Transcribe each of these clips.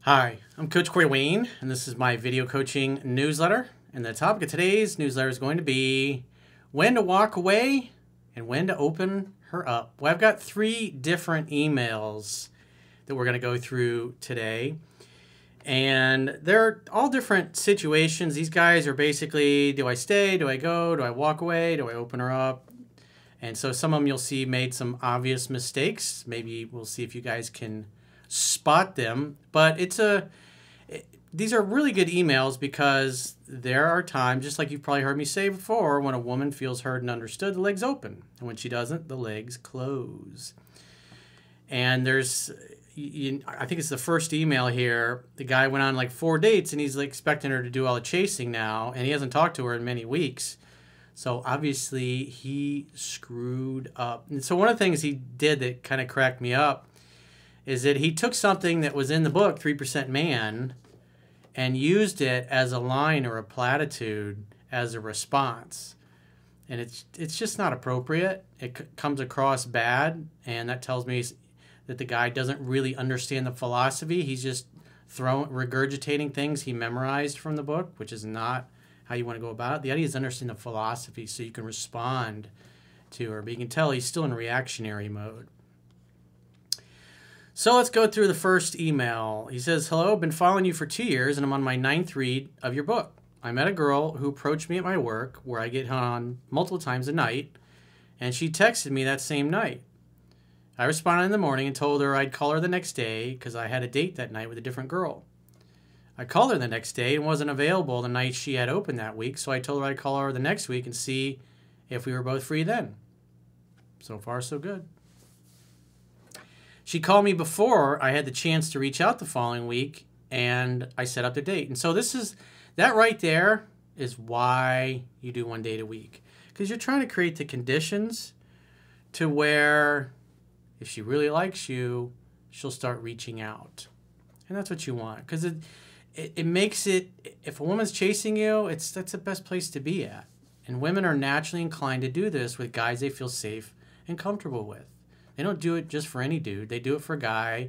Hi, I'm Coach Corey Wayne, and this is my video coaching newsletter. And the topic of today's newsletter is going to be when to walk away and when to open her up. Well, I've got 3 different emails that we're going to go through today. And they're all different situations. These guys are basically, do I stay? Do I go? Do I walk away? Do I open her up? And so some of them you'll see made some obvious mistakes. Maybe we'll see if you guys can spot them. But these are really good emails because there are times, just like you've probably heard me say before, when a woman feels heard and understood, the legs open. And when she doesn't, the legs close. And I think it's the first email here. The guy went on like 4 dates and he's like expecting her to do all the chasing now. And he hasn't talked to her in many weeks. So obviously he screwed up. And so one of the things he did that kind of cracked me up is that he took something that was in the book, 3% Man, and used it as a line or a platitude as a response. And it's just not appropriate. It comes across bad, and that tells me that the guy doesn't really understand the philosophy. He's just regurgitating things he memorized from the book, which is not how you want to go about it. The idea is to understand the philosophy so you can respond to her. But you can tell he's still in reactionary mode. So let's go through the first email. He says, hello, I've been following you for 2 years, and I'm on my 9th read of your book. I met a girl who approached me at my work, where I get on multiple times a night, and she texted me that same night. I responded in the morning and told her I'd call her the next day because I had a date that night with a different girl. I called her the next day and wasn't available the night she had opened that week, so I told her I'd call her the next week and see if we were both free then. So far, so good. She called me before I had the chance to reach out the following week, and I set up the date. And so that right there is why you do 1 date a week. Because you're trying to create the conditions to where if she really likes you, she'll start reaching out. And that's what you want. Because it makes it, if a woman's chasing you, that's the best place to be at. And women are naturally inclined to do this with guys they feel safe and comfortable with. They don't do it just for any dude. They do it for a guy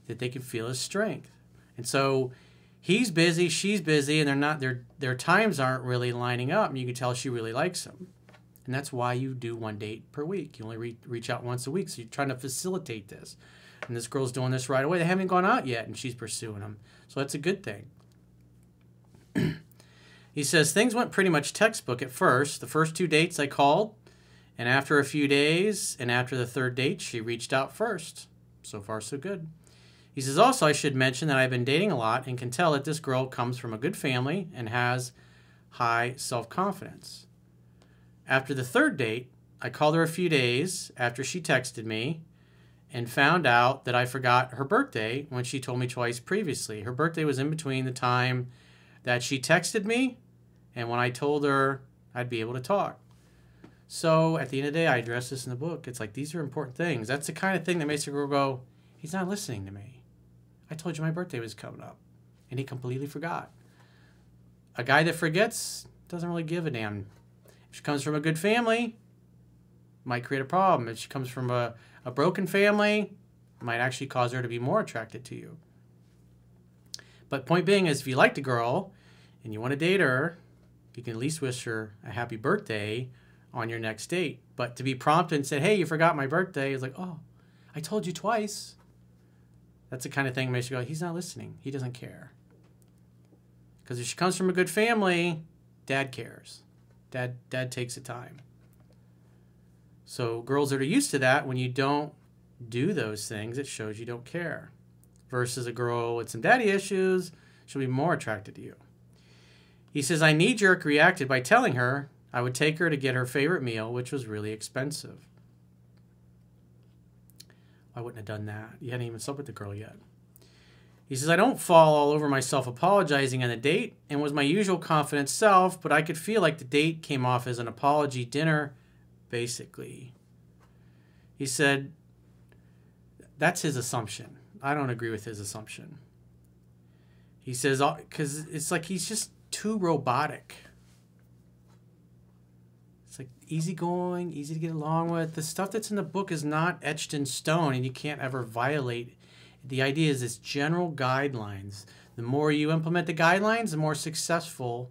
that they can feel his strength. And so he's busy, she's busy, and their times aren't really lining up. And you can tell she really likes him. And that's why you do 1 date per week. You only reach out once a week. So you're trying to facilitate this. And this girl's doing this right away. They haven't gone out yet, and she's pursuing him. So that's a good thing. He says, things went pretty much textbook at first. The first 2 dates I called. And after a few days, and after the 3rd date, she reached out first. So far, so good. He says, also, I should mention that I've been dating a lot and can tell that this girl comes from a good family and has high self-confidence. After the 3rd date, I called her a few days after she texted me and found out that I forgot her birthday when she told me twice previously. Her birthday was in between the time that she texted me and when I told her I'd be able to talk. So at the end of the day, I address this in the book. It's like, these are important things. That's the kind of thing that makes a girl go, he's not listening to me. I told you my birthday was coming up. And he completely forgot. A guy that forgets doesn't really give a damn. If she comes from a good family, might create a problem. If she comes from a broken family, it might actually cause her to be more attracted to you. But point being is, if you like the girl and you want to date her, you can at least wish her a happy birthday on your next date. But to be prompted and said, hey, you forgot my birthday, it's like, oh, I told you twice. That's the kind of thing that makes you go, he's not listening. He doesn't care. Because if she comes from a good family, dad cares. Dad takes the time. So girls that are used to that, when you don't do those things, it shows you don't care. Versus a girl with some daddy issues, she'll be more attracted to you. He says, I knee-jerk reacted by telling her I would take her to get her favorite meal, which was really expensive. I wouldn't have done that. You hadn't even slept with the girl yet. He says, I don't fall all over myself apologizing on the date and was my usual confident self, but I could feel like the date came off as an apology dinner, basically. He said, that's his assumption. I don't agree with his assumption. He says, because it's like he's just too robotic. It's like easygoing, easy to get along with. The stuff that's in the book is not etched in stone, and you can't ever violate The idea is it's general guidelines. The more you implement the guidelines, the more successful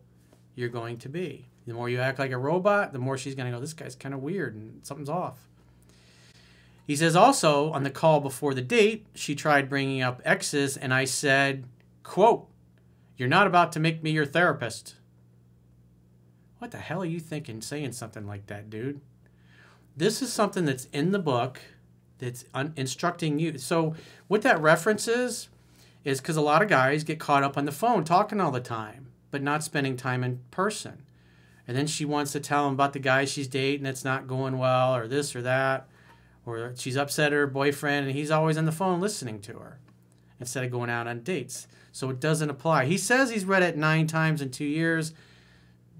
you're going to be. The more you act like a robot, the more she's going to go, this guy's kind of weird and something's off. He says also, on the call before the date, she tried bringing up exes, and I said, quote, "You're not about to make me your therapist." What the hell are you thinking saying something like that, dude? This is something that's in the book that's instructing you. So what that reference is because a lot of guys get caught up on the phone talking all the time, but not spending time in person. And then she wants to tell him about the guy she's dating that's not going well, or this or that, or she's upset at her boyfriend and he's always on the phone listening to her instead of going out on dates. So it doesn't apply. He says he's read it 9 times in 2 years.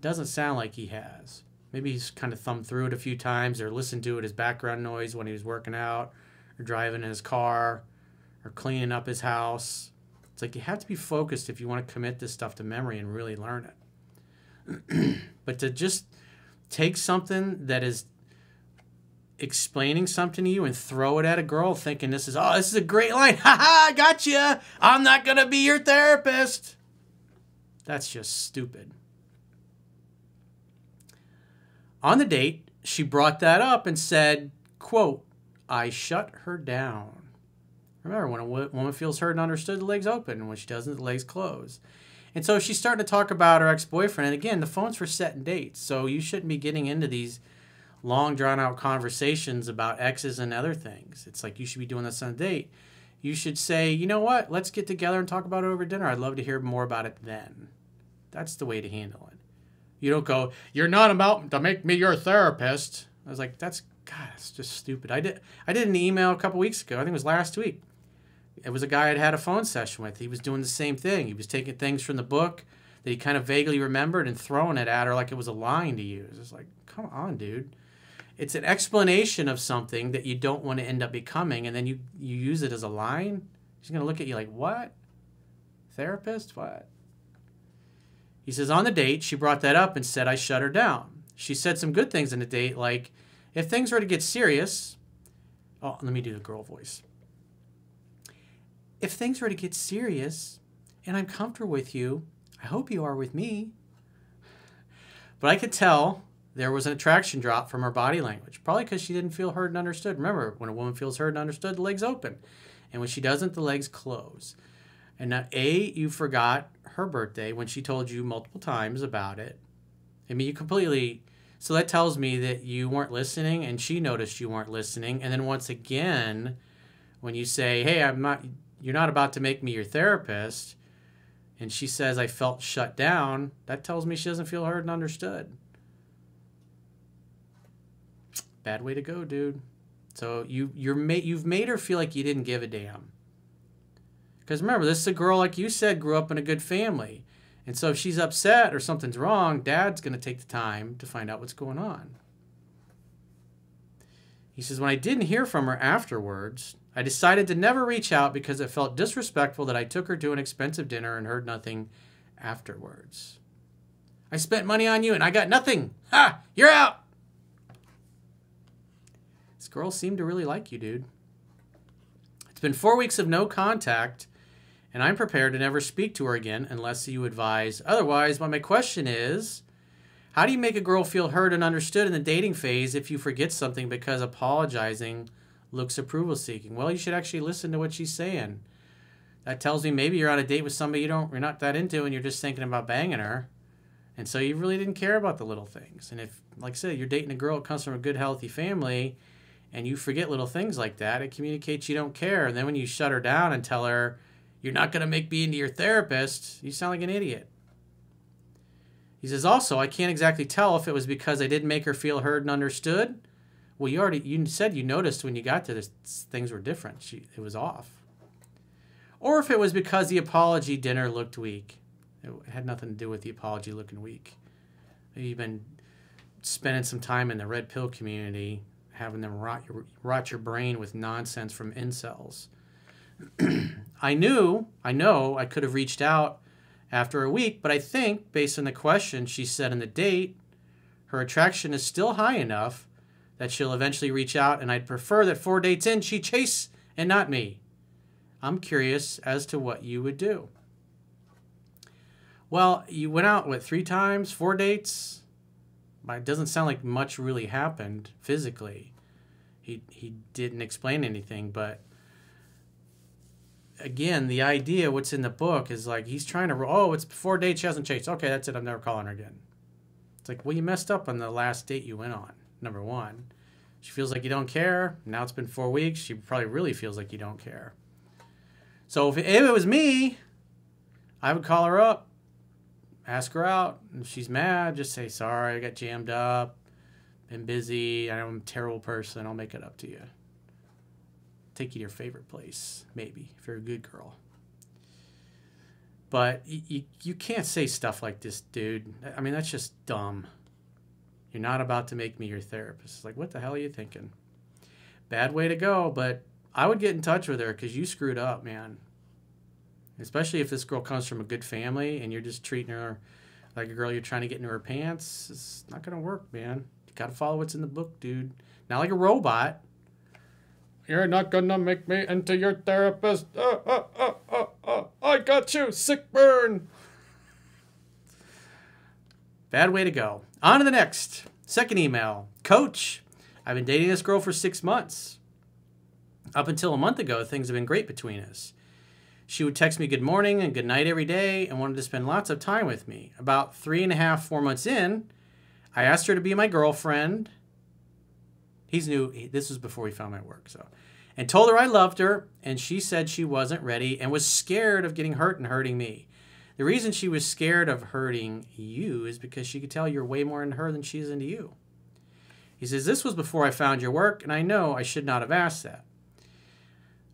Doesn't sound like he has. Maybe he's kind of thumbed through it a few times or listened to it as background noise when he was working out or driving in his car or cleaning up his house. It's like you have to be focused if you want to commit this stuff to memory and really learn it. But to just take something that is explaining something to you and throw it at a girl thinking this is a great line. Ha ha, gotcha. I'm not going to be your therapist. That's just stupid. On the date, she brought that up and said, quote, "I shut her down." Remember, when a woman feels heard and understood, the legs open. And when she doesn't, the legs close. And so she's starting to talk about her ex-boyfriend. And again, the phone's for setting dates. So you shouldn't be getting into these long, drawn-out conversations about exes and other things. It's like you should be doing this on a date. You should say, you know what? Let's get together and talk about it over dinner. I'd love to hear more about it then. That's the way to handle it. You don't go, "You're not about to make me your therapist." I was like, that's just stupid. I did an email a couple weeks ago. I think it was last week. It was a guy I'd had a phone session with. He was doing the same thing. He was taking things from the book that he kind of vaguely remembered and throwing it at her like it was a line to use. It's like, come on, dude. It's an explanation of something that you don't want to end up becoming, and then you use it as a line. She's going to look at you like, what? Therapist? What? He says, on the date, she brought that up and said I shut her down. She said some good things in the date, like, if things were to get serious... Oh, let me do the girl voice. "If things were to get serious, and I'm comfortable with you, I hope you are with me." But I could tell there was an attraction drop from her body language, probably because she didn't feel heard and understood. Remember, when a woman feels heard and understood, the legs open. And when she doesn't, the legs close. And now, you forgot her birthday when she told you multiple times about it. I mean, you completely... So that tells me that you weren't listening, and she noticed you weren't listening. And then once again, when you say, "Hey, you're not about to make me your therapist," and she says, "I felt shut down," that tells me she doesn't feel heard and understood. Bad way to go, dude. So you've made her feel like you didn't give a damn. Because remember, this is a girl, like you said, grew up in a good family. And so if she's upset or something's wrong, Dad's going to take the time to find out what's going on. He says, when I didn't hear from her afterwards, I decided to never reach out because it felt disrespectful that I took her to an expensive dinner and heard nothing afterwards. I spent money on you and I got nothing. Ha! You're out! This girl seemed to really like you, dude. It's been 4 weeks of no contact, and I'm prepared to never speak to her again unless you advise otherwise. But my question is, how do you make a girl feel heard and understood in the dating phase if you forget something because apologizing looks approval-seeking? Well, you should actually listen to what she's saying. That tells me maybe you're on a date with somebody you're not that into and you're just thinking about banging her. And so you really didn't care about the little things. And if, like I said, you're dating a girl that comes from a good, healthy family and you forget little things like that, it communicates you don't care. And then when you shut her down and tell her, "You're not going to make me into your therapist," you sound like an idiot. He says, also, I can't exactly tell if it was because I didn't make her feel heard and understood. Well, you said you noticed when you got to this, things were different. It was off. Or if it was because the apology dinner looked weak. It had nothing to do with the apology looking weak. Maybe you've been spending some time in the red pill community, having them rot your brain with nonsense from incels. I know I could have reached out after a week, but I think, based on the question she said in the date, her attraction is still high enough that she'll eventually reach out, and I'd prefer that 4 dates in she chase and not me. I'm curious as to what you would do. Well, you went out, what, 3 times, 4 dates? It doesn't sound like much really happened physically. He didn't explain anything, but again, the idea, what's in the book, is like he's trying to, oh, it's 4 dates, she hasn't changed. Okay, that's it, I'm never calling her again. It's like, well, you messed up on the last date you went on, number one. She feels like you don't care. Now it's been 4 weeks. She probably really feels like you don't care. So if it was me, I would call her up, ask her out. If she's mad, just say, sorry, I got jammed up, been busy, I'm a terrible person, I'll make it up to you. Take you to your favorite place, maybe, if you're a good girl. But you can't say stuff like this, dude. I mean, that's just dumb. You're not about to make me your therapist. It's like, what the hell are you thinking? Bad way to go, but I would get in touch with her because you screwed up, man. Especially if this girl comes from a good family and you're just treating her like a girl you're trying to get into her pants. It's not going to work, man. You got to follow what's in the book, dude. Not like a robot. You're not going to make me into your therapist. I got you. Sick burn. Bad way to go. On to the next. Second email. Coach, I've been dating this girl for 6 months. Up until a month ago, things have been great between us. She would text me good morning and good night every day and wanted to spend lots of time with me. About 3.5, 4 months in, I asked her to be my girlfriend. He's new. This was before he found my work, so. And told her I loved her, and she said she wasn't ready and was scared of getting hurt and hurting me. The reason she was scared of hurting you is because she could tell you're way more into her than she is into you. He says, this was before I found your work, and I know I should not have asked that.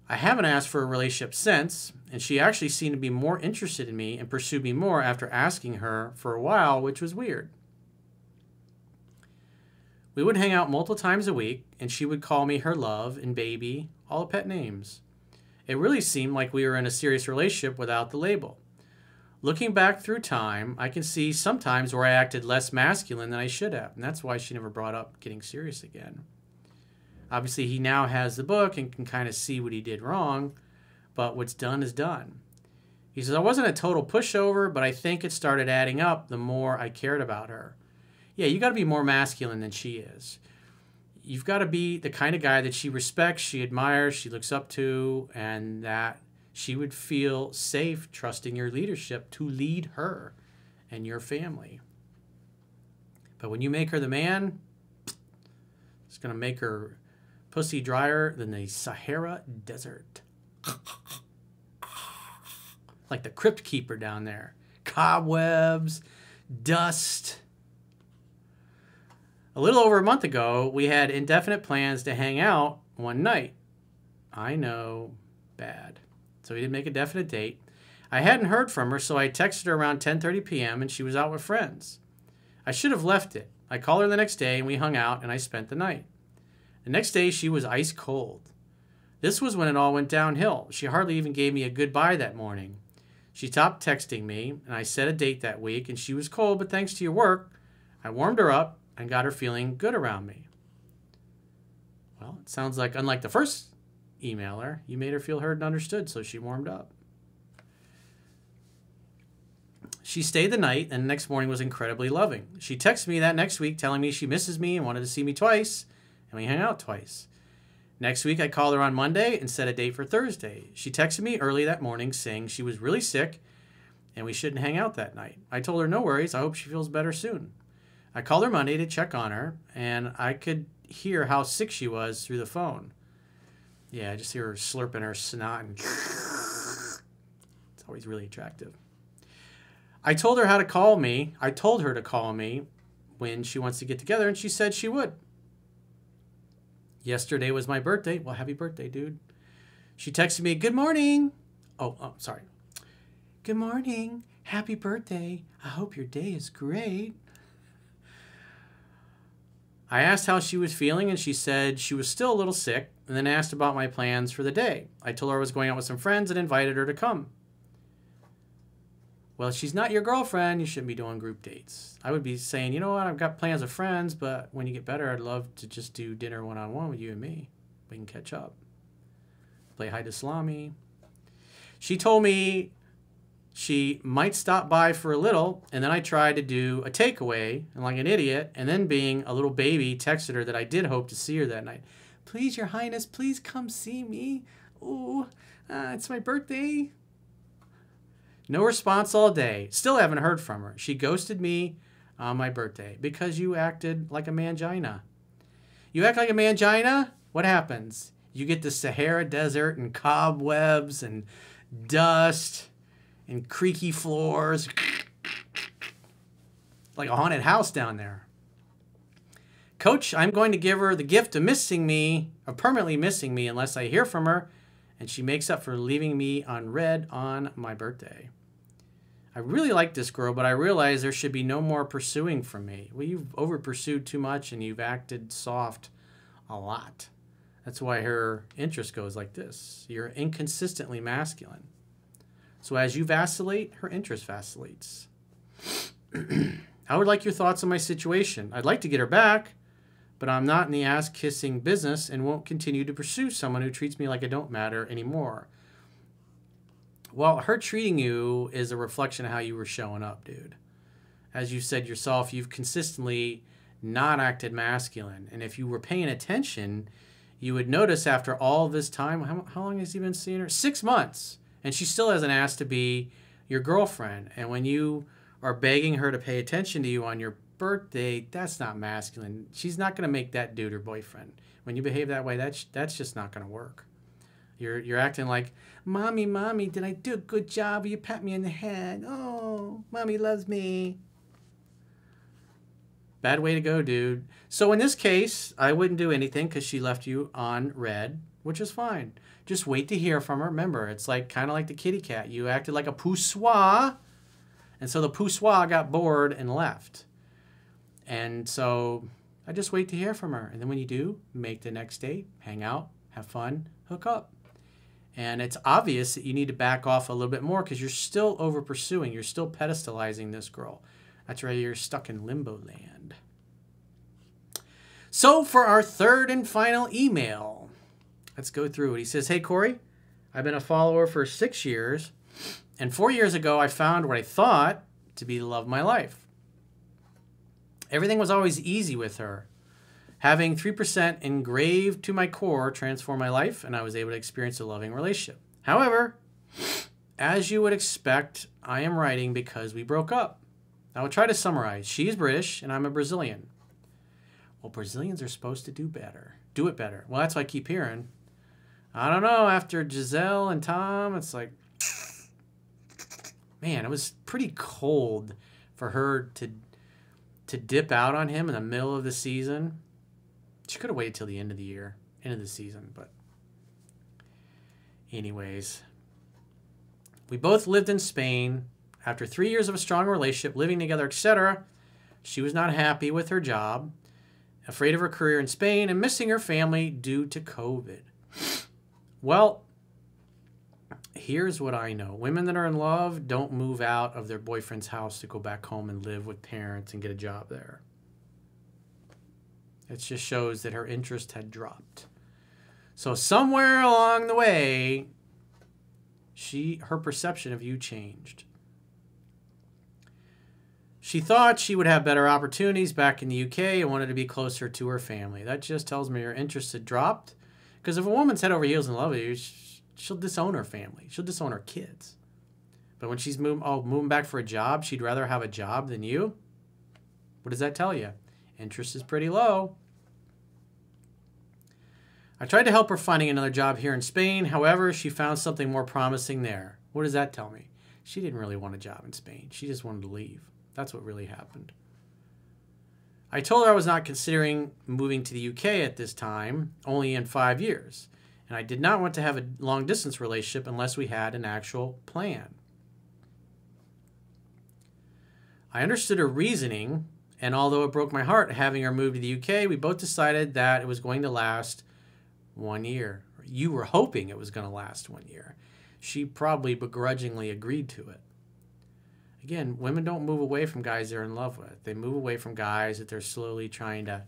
I haven't asked for a relationship since, and she actually seemed to be more interested in me and pursued me more after asking her for a while, which was weird. We would hang out multiple times a week, and she would call me her love and baby, all the pet names. It really seemed like we were in a serious relationship without the label. Looking back through time, I can see sometimes where I acted less masculine than I should have, and that's why she never brought up getting serious again. Obviously, he now has the book and can kind of see what he did wrong, but what's done is done. He says, I wasn't a total pushover, but I think it started adding up the more I cared about her. Yeah, you got to be more masculine than she is. You've got to be the kind of guy that she respects, she admires, she looks up to, and that she would feel safe trusting your leadership to lead her and your family. But when you make her the man, it's going to make her pussy drier than the Sahara Desert. Like the crypt keeper down there. Cobwebs, dust. A little over a month ago, we had indefinite plans to hang out one night. I know, bad. So we didn't make a definite date. I hadn't heard from her, so I texted her around 10:30 p.m. and she was out with friends. I should have left it. I called her the next day and we hung out and I spent the night. The next day, she was ice cold. This was when it all went downhill. She hardly even gave me a goodbye that morning. She stopped texting me, and I set a date that week, and she was cold, but thanks to your work, I warmed her up and got her feeling good around me. Well, it sounds like, unlike the first emailer, you made her feel heard and understood, so she warmed up. She stayed the night, and the next morning was incredibly loving. She texted me that next week telling me she misses me and wanted to see me twice, and we hung out twice. Next week, I called her on Monday and set a date for Thursday. She texted me early that morning saying she was really sick and we shouldn't hang out that night. I told her no worries, I hope she feels better soon. I called her Monday to check on her, and I could hear how sick she was through the phone. Yeah, I just hear her slurping her snot, and it's always really attractive. I told her to call me when she wants to get together, and she said she would. Yesterday was my birthday. Well, happy birthday, dude. She texted me, good morning. Oh, sorry. Good morning. Happy birthday. I hope your day is great. I asked how she was feeling, and she said she was still a little sick, and then asked about my plans for the day. I told her I was going out with some friends and invited her to come. Well, if she's not your girlfriend, you shouldn't be doing group dates. I would be saying, you know what, I've got plans with friends, but when you get better, I'd love to just do dinner one-on-one with you and me. We can catch up. Play hide to salami. She told me she might stop by for a little, and then I tried to do a takeaway, and like an idiot, and then being a little baby, texted her that I did hope to see her that night. Please, Your Highness, please come see me. Ooh, it's my birthday. No response all day. Still haven't heard from her. She ghosted me on my birthday because you acted like a mangina. You act like a mangina, what happens? You get the Sahara Desert and cobwebs and dust and creaky floors. Like a haunted house down there. Coach, I'm going to give her the gift of missing me, or permanently missing me, unless I hear from her, and she makes up for leaving me unread on my birthday. I really like this girl, but I realize there should be no more pursuing from me. Well, you've over-pursued too much, and you've acted soft a lot. That's why her interest goes like this. You're inconsistently masculine. So as you vacillate, her interest vacillates. I would like your thoughts on my situation. I'd like to get her back, but I'm not in the ass-kissing business and won't continue to pursue someone who treats me like I don't matter anymore. Well, her treating you is a reflection of how you were showing up, dude. As you said yourself, you've consistently not acted masculine. And if you were paying attention, you would notice after all this time, how long has he been seeing her? 6 months. And she still hasn't asked to be your girlfriend. And when you are begging her to pay attention to you on your birthday, that's not masculine. She's not going to make that dude her boyfriend. When you behave that way, that's just not going to work. You're acting like, Mommy, Mommy, did I do a good job? Will you pat me on the head? Oh, Mommy loves me. Bad way to go, dude. So in this case, I wouldn't do anything because she left you on red, which is fine. Just wait to hear from her. Remember, it's like kind of like the kitty cat. You acted like a poussoir, and so the poussoir got bored and left. And so I just wait to hear from her. And then when you do, make the next date, hang out, have fun, hook up. And it's obvious that you need to back off a little bit more because you're still over pursuing. You're still pedestalizing this girl. That's right, you're stuck in limbo land. So for our third and final email, let's go through it. He says, hey, Corey, I've been a follower for 6 years. And 4 years ago, I found what I thought to be the love of my life. Everything was always easy with her. Having 3% engraved to my core transformed my life, and I was able to experience a loving relationship. However, as you would expect, I am writing because we broke up. I will try to summarize. She is British, and I'm a Brazilian. Well, Brazilians are supposed to do better. Do it better. Well, that's what I keep hearing. I don't know. After Giselle and Tom, it's like, man, it was pretty cold for her to dip out on him in the middle of the season. She could have waited till the end of the year, end of the season, but anyways. We both lived in Spain. After 3 years of a strong relationship, living together, etc., she was not happy with her job, afraid of her career in Spain, and missing her family due to COVID. Well, here's what I know. Women that are in love don't move out of their boyfriend's house to go back home and live with parents and get a job there. It just shows that her interest had dropped. So somewhere along the way, her perception of you changed. She thought she would have better opportunities back in the UK and wanted to be closer to her family. That just tells me her interest had dropped. Because if a woman's head over heels in love with you, she'll disown her family. She'll disown her kids. But when she's moving back for a job, she'd rather have a job than you. What does that tell you? Interest is pretty low. I tried to help her finding another job here in Spain. However, she found something more promising there. What does that tell me? She didn't really want a job in Spain. She just wanted to leave. That's what really happened. I told her I was not considering moving to the UK at this time, only in 5 years. And I did not want to have a long-distance relationship unless we had an actual plan. I understood her reasoning, and although it broke my heart having her move to the UK, we both decided that it was going to last 1 year. You were hoping it was going to last 1 year. She probably begrudgingly agreed to it. Again, women don't move away from guys they're in love with. They move away from guys that they're slowly trying to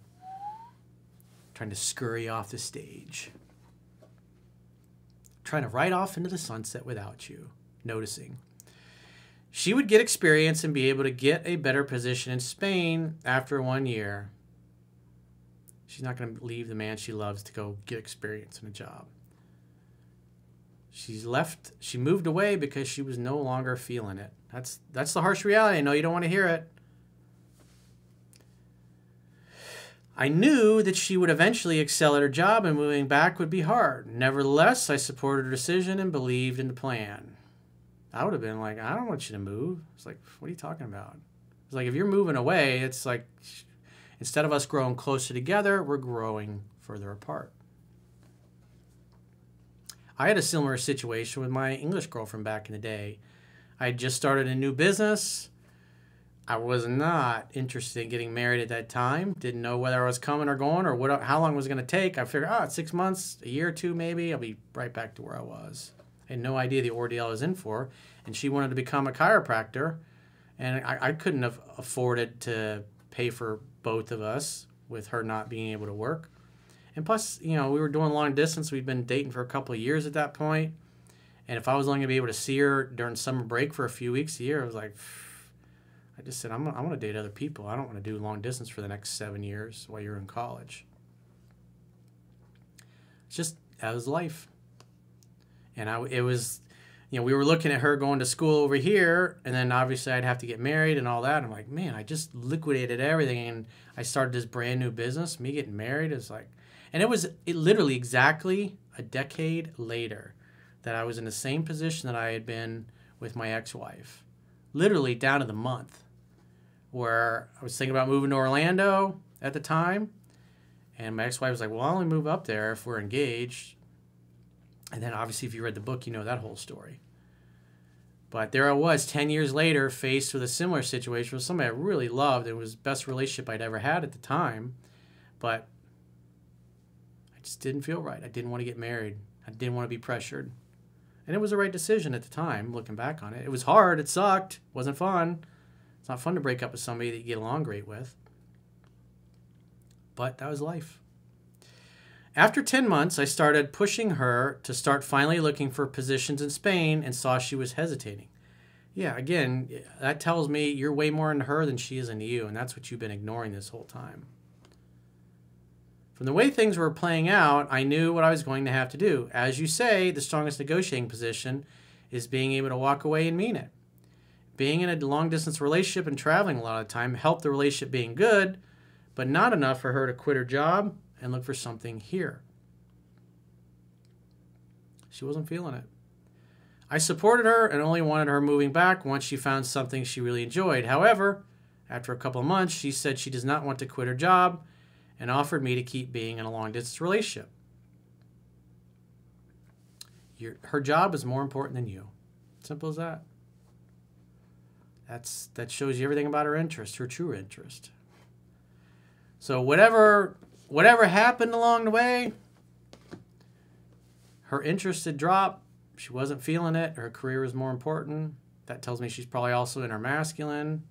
scurry off the stage. trying to ride off into the sunset without you noticing. She would get experience and be able to get a better position in Spain after 1 year. She's not going to leave the man she loves to go get experience in a job. She moved away because she was no longer feeling it. That's the harsh reality. I know you don't want to hear it. I knew that she would eventually excel at her job and moving back would be hard. Nevertheless, I supported her decision and believed in the plan. I would have been like, I don't want you to move. It's like, what are you talking about? It's like, if you're moving away, it's like, instead of us growing closer together, we're growing further apart. I had a similar situation with my English girlfriend back in the day. I had just started a new business. I was not interested in getting married at that time. Didn't know whether I was coming or going or how long it was going to take. I figured, it's 6 months, a year or two maybe, I'll be right back to where I was. I had no idea the ordeal I was in for. And she wanted to become a chiropractor. And I couldn't have afforded to pay for both of us with her not being able to work. And plus, we were doing long distance. We'd been dating for a couple of years at that point. And if I was only going to be able to see her during summer break for a few weeks a year, I was like, I just said, I want to date other people. I don't want to do long distance for the next 7 years while you're in college. It's just, that was life. And it was, we were looking at her going to school over here, and then obviously I'd have to get married and all that. I'm like, man, I just liquidated everything, and I started this brand new business. Me getting married is like, and it literally exactly a decade later that I was in the same position that I had been with my ex-wife. Literally down to the month, where I was thinking about moving to Orlando at the time, and my ex-wife was like, well, I'll only move up there if we're engaged. And then obviously if you read the book, you know that whole story. But there I was 10 years later, faced with a similar situation with somebody I really loved. It was the best relationship I'd ever had at the time, but I just didn't feel right. I didn't want to get married. I didn't want to be pressured. And it was the right decision at the time, looking back on it. It was hard. It sucked. It wasn't fun. It's not fun to break up with somebody that you get along great with. But that was life. After 10 months, I started pushing her to start finally looking for positions in Spain and saw she was hesitating. Yeah, again, that tells me you're way more into her than she is into you, and that's what you've been ignoring this whole time. From the way things were playing out, I knew what I was going to have to do. As you say, the strongest negotiating position is being able to walk away and mean it. Being in a long-distance relationship and traveling a lot of the time helped the relationship being good, but not enough for her to quit her job and look for something here. She wasn't feeling it. I supported her and only wanted her moving back once she found something she really enjoyed. However, after a couple of months, she said she does not want to quit her job and offered me to keep being in a long-distance relationship. Her job is more important than you. Simple as that. That shows you everything about her interest, her true interest. So whatever happened along the way, her interest had dropped. She wasn't feeling it. Her career was more important. That tells me she's probably also in her masculine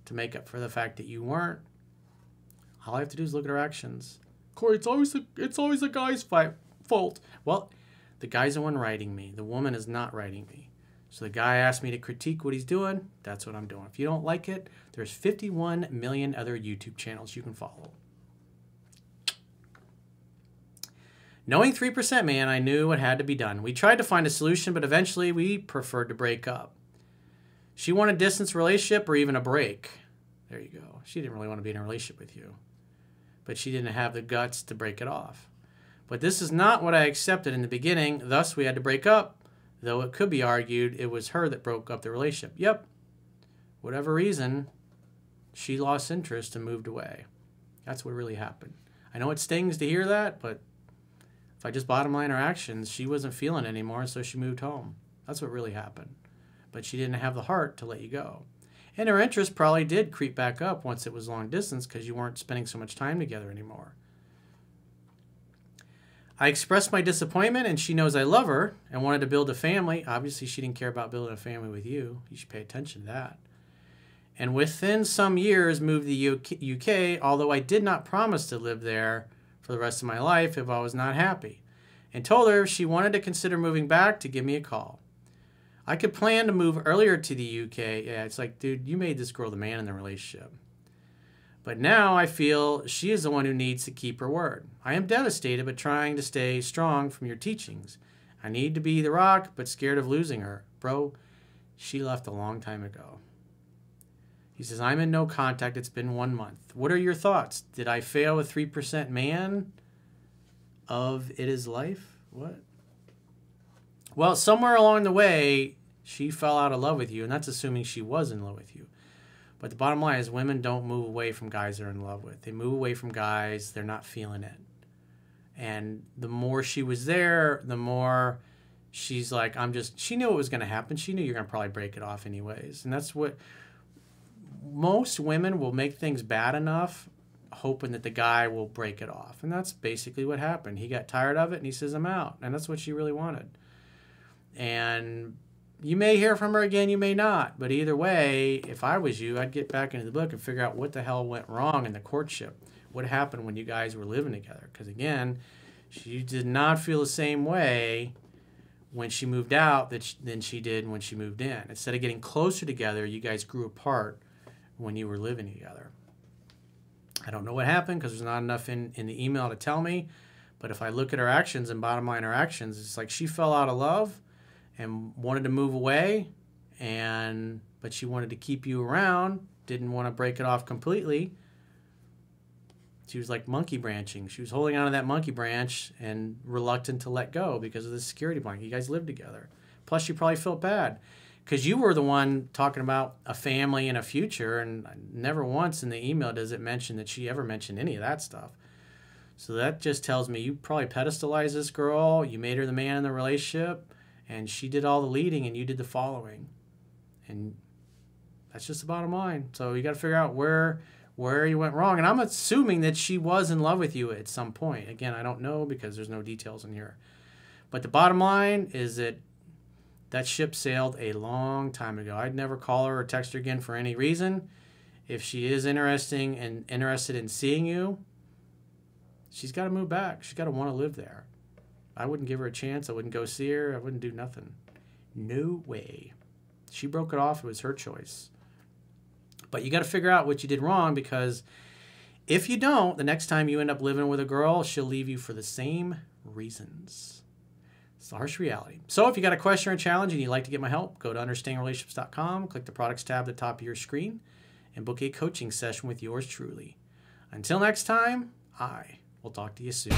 to make up for the fact that you weren't. All I have to do is look at her actions. Corey, it's always a guy's fault. Well, the guy's the one writing me. The woman is not writing me. So the guy asked me to critique what he's doing. That's what I'm doing. If you don't like it, there's 51 million other YouTube channels you can follow. Knowing 3% man, I knew what had to be done. We tried to find a solution, but eventually we preferred to break up. She wanted a distance relationship or even a break. There you go. She didn't really want to be in a relationship with you. But she didn't have the guts to break it off. But this is not what I accepted in the beginning. Thus, we had to break up, though it could be argued it was her that broke up the relationship. Yep. Whatever reason, she lost interest and moved away. That's what really happened. I know it stings to hear that, but if I just bottom line her actions, she wasn't feeling it anymore, so she moved home. That's what really happened. But she didn't have the heart to let you go. And her interest probably did creep back up once it was long distance because you weren't spending so much time together anymore. I expressed my disappointment, and she knows I love her and wanted to build a family. Obviously, she didn't care about building a family with you. You should pay attention to that. And within some years, moved to the UK, although I did not promise to live there for the rest of my life if I was not happy. and told her if she wanted to consider moving back to give me a call. I could plan to move earlier to the UK. Yeah, it's like, dude, you made this girl the man in the relationship. But now I feel she is the one who needs to keep her word. I am devastated, but trying to stay strong from your teachings. I need to be the rock, but scared of losing her. Bro, she left a long time ago. He says, I'm in no contact. It's been 1 month. What are your thoughts? Did I fail with 3% man of it is life? What? Well, somewhere along the way, she fell out of love with you, and that's assuming she was in love with you. But the bottom line is women don't move away from guys they're in love with. They move away from guys they're not feeling it. And the more she was there, the more she's like, she knew it was going to happen. She knew you're going to probably break it off anyways. And that's what most women will make things bad enough hoping that the guy will break it off. And that's basically what happened. He got tired of it and he says, I'm out. And that's what she really wanted. And you may hear from her again, you may not. But either way, if I was you, I'd get back into the book and figure out what the hell went wrong in the courtship. What happened when you guys were living together? Because again, she did not feel the same way when she moved out than she did when she moved in. Instead of getting closer together, you guys grew apart when you were living together. I don't know what happened because there's not enough in the email to tell me. But if I look at her actions and bottom line her actions, it's like she fell out of love and wanted to move away, but she wanted to keep you around, didn't want to break it off completely. She was like monkey branching. She was holding on to that monkey branch and reluctant to let go because of the security blanket. You guys lived together. Plus, she probably felt bad because you were the one talking about a family and a future, and never once in the email does it mention that she ever mentioned any of that stuff. So that just tells me you probably pedestalized this girl. You made her the man in the relationship, and she did all the leading and you did the following. And that's just the bottom line. So you got to figure out where you went wrong. And I'm assuming that she was in love with you at some point. Again, I don't know because there's no details in here. But the bottom line is that ship sailed a long time ago. I'd never call her or text her again for any reason. If she is interested in seeing you, she's got to move back. She's got to want to live there. I wouldn't give her a chance. I wouldn't go see her. I wouldn't do nothing. No way. She broke it off. It was her choice. But you got to figure out what you did wrong, because if you don't, the next time you end up living with a girl, she'll leave you for the same reasons. It's the harsh reality. So if you got a question or a challenge and you'd like to get my help, go to understandingrelationships.com, click the products tab at the top of your screen, and book a coaching session with yours truly. Until next time, I will talk to you soon.